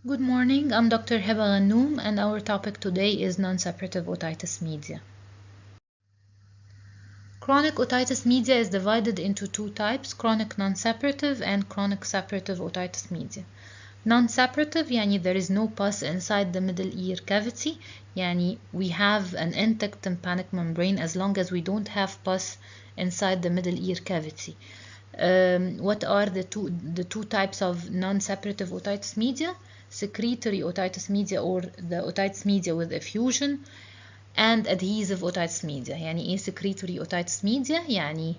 Good morning, I'm Dr. Heba Ghannoum and our topic today is non-suppurative otitis media. Chronic otitis media is divided into two types, chronic non-suppurative and chronic suppurative otitis media. Non-suppurative يعني there is no pus inside the middle ear cavity, يعني we have an intact tympanic membrane as long as we don't have pus inside the middle ear cavity. What are the two types of non-suppurative otitis media? Secretory otitis media or the otitis media with effusion and adhesive otitis media. يعني ايه secretory otitis media؟ يعني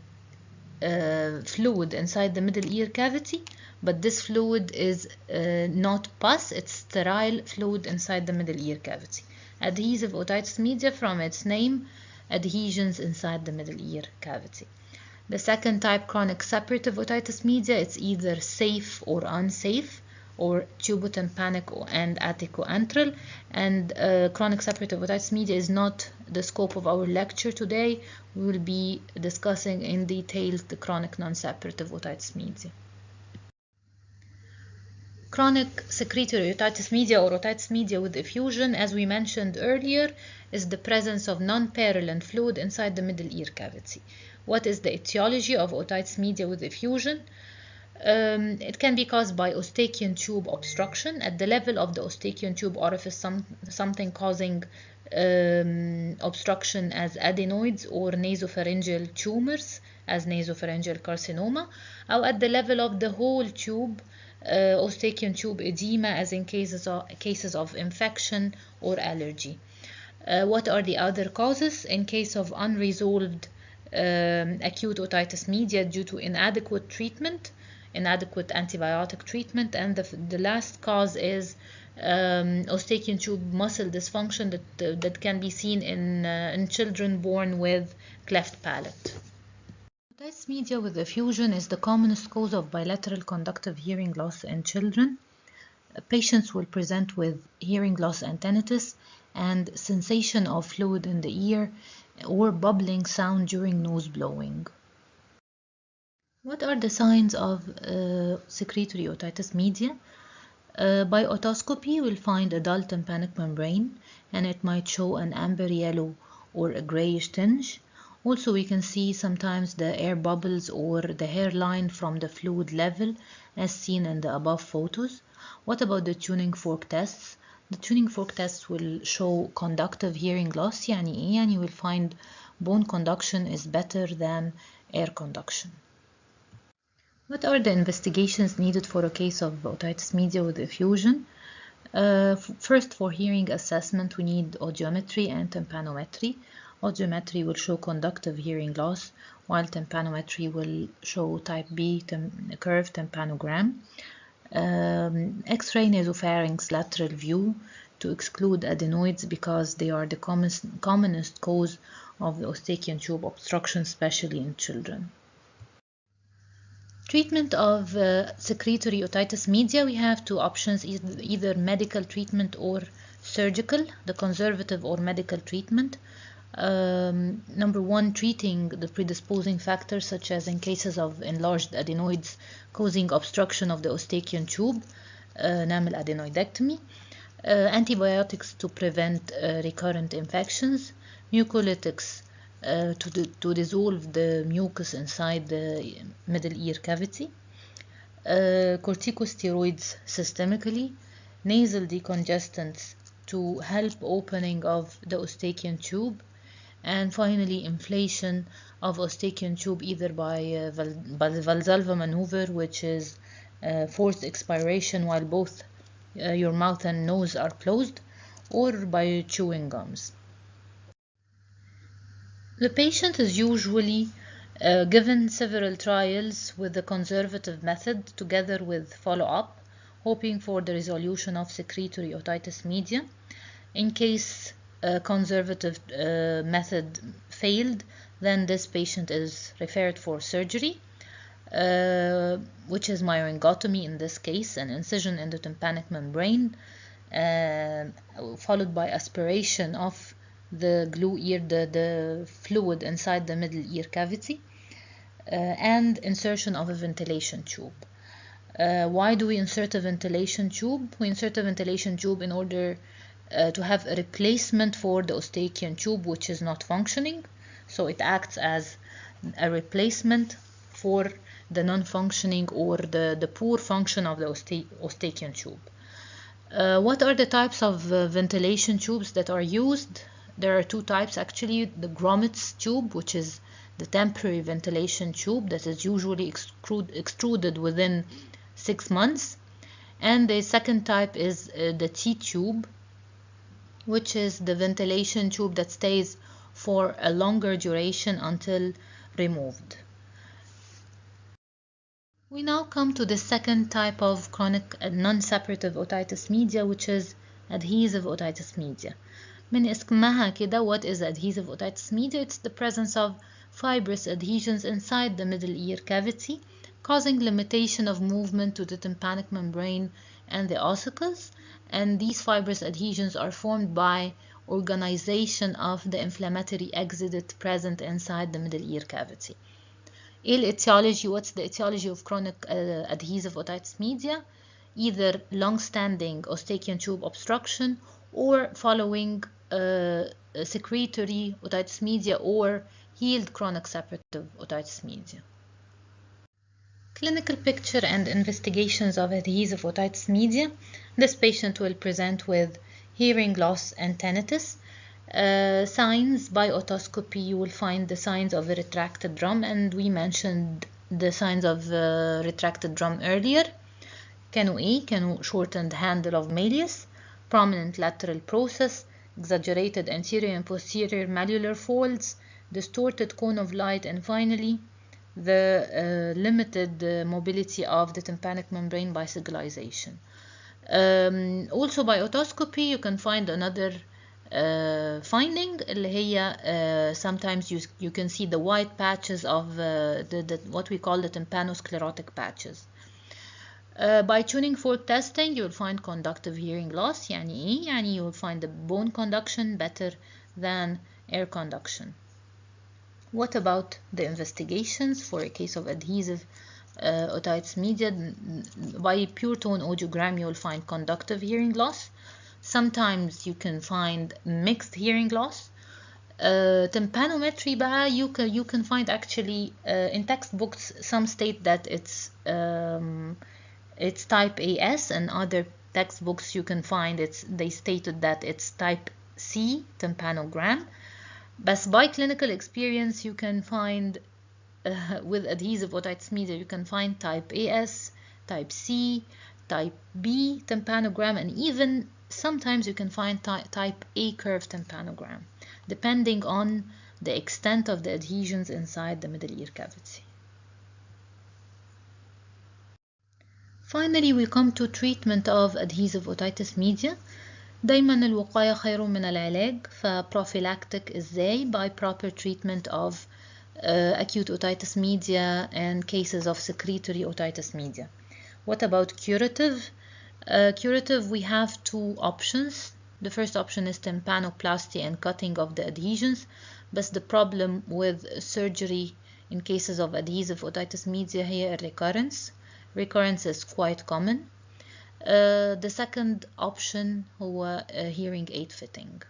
fluid inside the middle ear cavity, but this fluid is not pus, it's sterile fluid inside the middle ear cavity. Adhesive otitis media, from its name, adhesions inside the middle ear cavity. The second type, chronic suppurative otitis media, it's either safe or unsafe, or tubotympanic and atticoantral. And chronic suppurative otitis media is not the scope of our lecture today. We will be discussing in detail the chronic non-suppurative otitis media. Chronic secretory otitis media or otitis media with effusion, as we mentioned earlier, is the presence of non-purulent fluid inside the middle ear cavity. What is the etiology of otitis media with effusion? It can be caused by Eustachian tube obstruction at the level of the Eustachian tube orifice, something causing obstruction as adenoids or nasopharyngeal tumors as nasopharyngeal carcinoma, or at the level of the whole tube, Eustachian tube edema as in cases of infection or allergy. What are the other causes? In case of unresolved acute otitis media due to inadequate treatment, inadequate antibiotic treatment, and the last cause is Eustachian tube muscle dysfunction that can be seen in children born with cleft palate. Otitis media with effusion is the commonest cause of bilateral conductive hearing loss in children. Patients will present with hearing loss and tinnitus and sensation of fluid in the ear or bubbling sound during nose blowing. What are the signs of secretory otitis media? By otoscopy, we'll find a dull tympanic membrane, and it might show an amber yellow or a grayish tinge. Also, we can see sometimes the air bubbles or the hairline from the fluid level, as seen in the above photos. What about the tuning fork tests? The tuning fork tests will show conductive hearing loss. يعني إيه؟ يعني we'll find bone conduction is better than air conduction. What are the investigations needed for a case of otitis media with effusion? First, for hearing assessment, we need audiometry and tympanometry. Audiometry will show conductive hearing loss, while tympanometry will show type B curved tympanogram. X-ray nasopharynx lateral view to exclude adenoids because they are the commonest cause of the Eustachian tube obstruction, especially in children. Treatment of secretory otitis media, we have two options, either medical treatment or surgical, the conservative or medical treatment. Number one, treating the predisposing factors, such as in cases of enlarged adenoids causing obstruction of the Eustachian tube, enamel adenoidectomy. Antibiotics to prevent recurrent infections, mucolytics to dissolve the mucus inside the middle ear cavity, corticosteroids systemically, nasal decongestants to help opening of the Eustachian tube, and finally inflation of Eustachian tube either by Valsalva maneuver, which is forced expiration while both your mouth and nose are closed, or by chewing gums. The patient is usually given several trials with the conservative method together with follow-up, hoping for the resolution of secretory otitis media. In case conservative method failed, then this patient is referred for surgery, which is myringotomy in this case, an incision in the tympanic membrane, followed by aspiration of the glue ear, the fluid inside the middle ear cavity, and insertion of a ventilation tube. Why do we insert a ventilation tube? We insert a ventilation tube in order to have a replacement for the Eustachian tube, which is not functioning. So it acts as a replacement for the non-functioning or the poor function of the Eustachian tube. What are the types of ventilation tubes that are used? There are two types actually. The Gromit's tube, which is the temporary ventilation tube that is usually extruded within 6 months. And the second type is the T-tube, which is the ventilation tube that stays for a longer duration until removed. We now come to the second type of chronic non-suppurative otitis media, which is adhesive otitis media. من اسمها كده, what is adhesive otitis media? It's the presence of fibrous adhesions inside the middle ear cavity, causing limitation of movement to the tympanic membrane and the ossicles. And these fibrous adhesions are formed by organization of the inflammatory exudate present inside the middle ear cavity. Etiology, what's the etiology of chronic adhesive otitis media? Either long-standing Eustachian tube obstruction or following secretory otitis media or healed chronic suppurative otitis media. Clinical picture and investigations of adhesive otitis media. This patient will present with hearing loss and tinnitus. Signs by otoscopy, you will find the signs of a retracted drum, and we mentioned the signs of retracted drum earlier. Cano shortened handle of malleus, prominent lateral process, exaggerated anterior and posterior malleolar folds, distorted cone of light, and finally the limited mobility of the tympanic membrane by sigillization. Also by otoscopy you can find another finding اللي هي sometimes you can see the white patches of what we call the tympanosclerotic patches. By tuning fork testing you will find conductive hearing loss. يعني ايه؟ يعني you will find the bone conduction better than air conduction. What about the investigations for a case of adhesive otitis media? By pure tone audiogram you will find conductive hearing loss. Sometimes you can find mixed hearing loss. Tympanometry بقى you can find actually in textbooks some state that it's type AS, and other textbooks you can find they stated that it's type C tympanogram. But by clinical experience you can find with adhesive otitis media you can find type AS, type C, type B tympanogram, and even sometimes you can find type A curve tympanogram, depending on the extent of the adhesions inside the middle ear cavity. Finally, we come to treatment of adhesive otitis media. دايما الوقاية خير من العلاج. فبروفيلاكتيك ازاي؟ by proper treatment of acute otitis media and cases of secretory otitis media. What about curative? Curative, we have two options. The first option is tympanoplasty and cutting of the adhesions, but the problem with surgery in cases of adhesive otitis media هي recurrence. Recurrence is quite common. The second option هو hearing aid fitting.